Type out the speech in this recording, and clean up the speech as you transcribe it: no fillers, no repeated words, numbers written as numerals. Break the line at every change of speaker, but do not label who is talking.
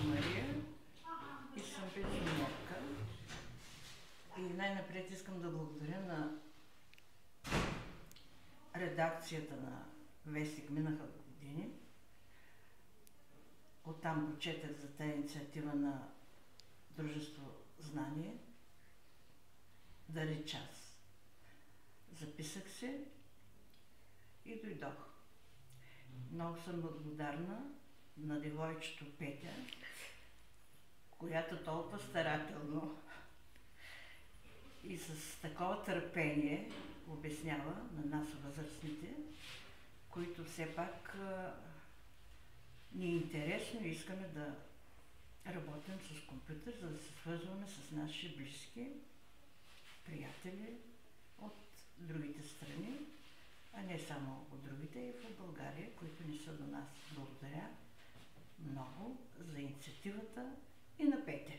съм Мария и съм пенсионерка. И най-напред искам да благодаря на редакцията на вестник "Минаха години". Оттам прочетах за тази инициатива на Дружество Знание. Дари час. Записах се и дойдох. Много съм благодарна на девойчето Петя, която толкова старателно и с такова търпение обяснява на нас, възрастните, които все пак ни е интересно и искаме да работим с компютър, за да се свързваме с наши близки, приятели от другите страни, а не само от другите, и в България, които не са до нас. Благодаря много за инициативата и на Петя.